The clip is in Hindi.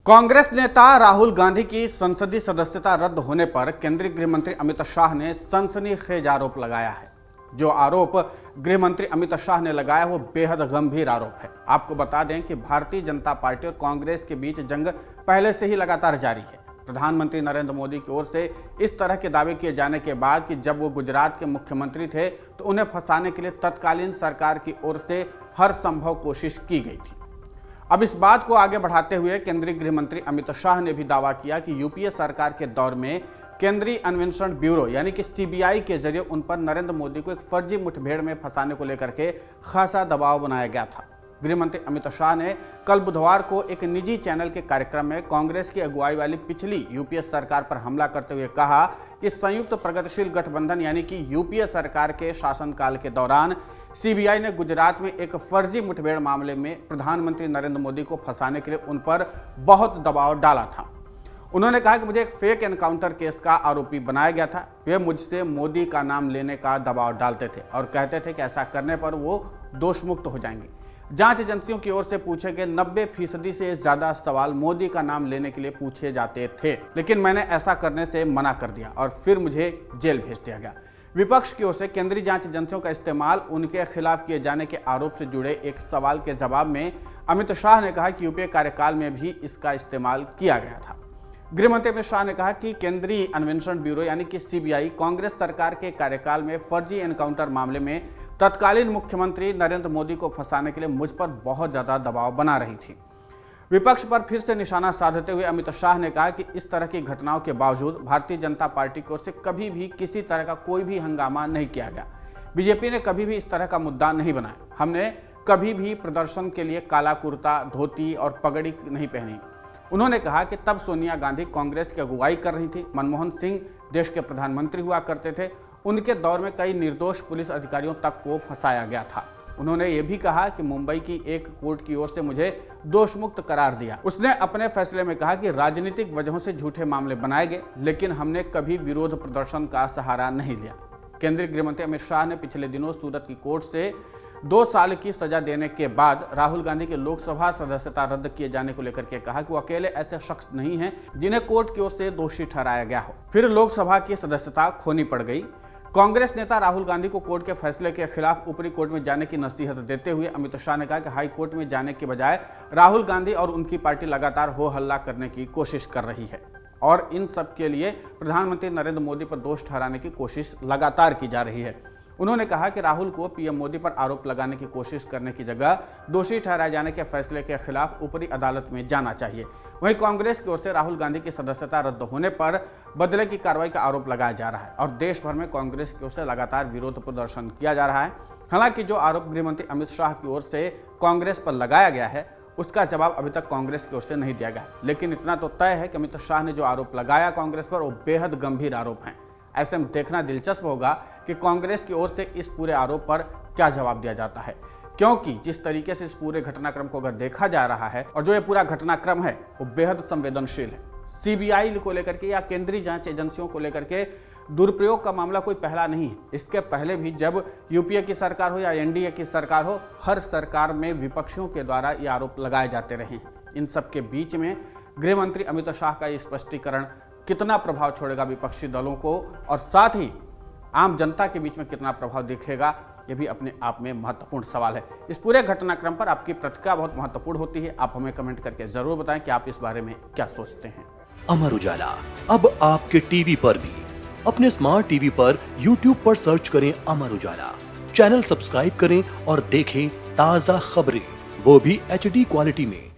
कांग्रेस नेता राहुल गांधी की संसदीय सदस्यता रद्द होने पर केंद्रीय गृह मंत्री अमित शाह ने सनसनीखेज आरोप लगाया है। जो आरोप गृह मंत्री अमित शाह ने लगाया वो बेहद गंभीर आरोप है। आपको बता दें कि भारतीय जनता पार्टी और कांग्रेस के बीच जंग पहले से ही लगातार जारी है। प्रधानमंत्री नरेंद्र मोदी की ओर से इस तरह के दावे किए जाने के बाद कि जब वो गुजरात के मुख्यमंत्री थे तो उन्हें फंसाने के लिए तत्कालीन सरकार की ओर से हर संभव कोशिश की गई थी। अब इस बात को आगे बढ़ाते हुए केंद्रीय गृह मंत्री अमित शाह ने भी दावा किया कि यूपीए सरकार के दौर में केंद्रीय अन्वेषण ब्यूरो यानी कि सीबीआई के जरिए उन पर नरेंद्र मोदी को एक फर्जी मुठभेड़ में फंसाने को लेकर के खासा दबाव बनाया गया था। गृह मंत्री अमित शाह ने कल बुधवार को एक निजी चैनल के कार्यक्रम में कांग्रेस की अगुवाई वाली पिछली यूपीए सरकार पर हमला करते हुए कहा कि संयुक्त प्रगतिशील गठबंधन यानी कि यूपीए सरकार के शासनकाल के दौरान सीबीआई ने गुजरात में एक फर्जी मुठभेड़ मामले में प्रधानमंत्री नरेंद्र मोदी को फंसाने के लिए उन पर बहुत दबाव डाला था। उन्होंने कहा कि मुझे एक फेक एनकाउंटर केस का आरोपी बनाया गया था। वे मुझसे मोदी का नाम लेने का दबाव डालते थे और कहते थे कि ऐसा करने पर वो दोषमुक्त हो जाएंगे। जांच एजेंसियों की ओर से पूछे गए 90% से ज्यादा सवाल मोदी का नाम लेने के लिए पूछे जाते थे, लेकिन मैंने ऐसा करने से मना कर दिया और फिर मुझे जेल भेज दिया गया। विपक्ष की ओर से केंद्रीय जांच एजेंसियों का इस्तेमाल उनके खिलाफ किए जाने के आरोप से जुड़े एक सवाल के जवाब में अमित शाह ने कहा कि यूपीए कार्यकाल में भी इसका इस्तेमाल किया गया था। गृह मंत्री अमित शाह ने कहा कि केंद्रीय अन्वेषण ब्यूरो यानी कि सीबीआई कांग्रेस सरकार के कार्यकाल में फर्जी एनकाउंटर मामले में तत्कालीन मुख्यमंत्री नरेंद्र मोदी को फंसाने के लिए मुझ पर बहुत ज्यादा दबाव बना रही थी। विपक्ष पर फिर से निशाना साधते हुए अमित शाह ने कहा कि इस तरह की घटनाओं के बावजूद भारतीय जनता पार्टी की ओर से कभी भी किसी तरह का कोई भी हंगामा नहीं किया गया। बीजेपी ने कभी भी इस तरह का मुद्दा नहीं बनाया। हमने कभी भी प्रदर्शन के लिए काला कुर्ता, धोती और पगड़ी नहीं पहनी। उन्होंने कहा कि तब सोनिया गांधी कांग्रेस की अगुवाई कर रही थी, मनमोहन सिंह देश के प्रधानमंत्री हुआ करते थे। उनके दौर में कई निर्दोष पुलिस अधिकारियों तक को फंसाया गया था। उन्होंने ये भी कहा कि मुंबई की एक कोर्ट की ओर से मुझे दोषमुक्त करार दिया। उसने अपने फैसले में कहा कि राजनीतिक वजहों से झूठे मामले बनाए गए, लेकिन हमने कभी विरोध प्रदर्शन का सहारा नहीं लिया। केंद्रीय गृह मंत्री अमित शाह ने पिछले दिनों सूरत की कोर्ट से 2 साल की सजा देने के बाद राहुल गांधी की लोकसभा सदस्यता रद्द किए जाने को लेकर के कहा कि वो अकेले ऐसे शख्स नहीं हैं जिन्हें कोर्ट की ओर से दोषी ठहराया गया हो फिर लोकसभा की सदस्यता खोनी पड़ गई। कांग्रेस नेता राहुल गांधी को कोर्ट के फैसले के खिलाफ ऊपरी कोर्ट में जाने की नसीहत देते हुए अमित शाह ने कहा कि हाई कोर्ट में जाने के बजाय राहुल गांधी और उनकी पार्टी लगातार हो हल्ला करने की कोशिश कर रही है और इन सब के लिए प्रधानमंत्री नरेंद्र मोदी पर दोष ठहराने की कोशिश लगातार की जा रही है। उन्होंने कहा कि राहुल को पीएम मोदी पर आरोप लगाने की कोशिश करने की जगह दोषी ठहराए जाने के फैसले के खिलाफ ऊपरी अदालत में जाना चाहिए। वहीं कांग्रेस की ओर से राहुल गांधी की सदस्यता रद्द होने पर बदले की कार्रवाई का आरोप लगाया जा रहा है और देश भर में कांग्रेस की ओर से लगातार विरोध प्रदर्शन किया जा रहा है। हालांकि जो आरोप गृह मंत्री अमित शाह की ओर से कांग्रेस पर लगाया गया है उसका जवाब अभी तक कांग्रेस की ओर से नहीं दिया गया, लेकिन इतना तो तय है कि अमित शाह ने जो आरोप लगाया कांग्रेस पर वो बेहद गंभीर आरोप हैं। ऐसे में देखना दिलचस्प होगा कि कांग्रेस की ओर से इस पूरे आरोप पर क्या जवाब दिया जाता है, क्योंकि जिस तरीके से इस पूरे घटनाक्रम को अगर देखा जा रहा है और जो ये पूरा घटनाक्रम है वो बेहद संवेदनशील है। सीबीआई को लेकर के या केंद्रीय जांच एजेंसियों को लेकर के दुरुपयोग का मामला कोई पहला नहीं है। इसके पहले भी जब यूपीए की सरकार हो या एनडीए की सरकार हो, हर सरकार में विपक्षियों के द्वारा ये आरोप लगाए जाते रहे हैं। इन सब के बीच में गृह मंत्री अमित शाह का ये स्पष्टीकरण कितना प्रभाव छोड़ेगा विपक्षी दलों को और साथ ही आम जनता के बीच में कितना प्रभाव दिखेगा, ये भी अपने आप में महत्वपूर्ण सवाल है। इस पूरे घटनाक्रम पर आपकी प्रतिक्रिया बहुत महत्वपूर्ण होती है। आप हमें कमेंट करके जरूर बताएं कि आप इस बारे में क्या सोचते हैं। अमर उजाला अब आपके टीवी पर भी। अपने स्मार्ट टीवी पर यूट्यूब पर सर्च करें अमर उजाला, चैनल सब्सक्राइब करें और देखें ताजा खबरें, वो भी HD क्वालिटी में।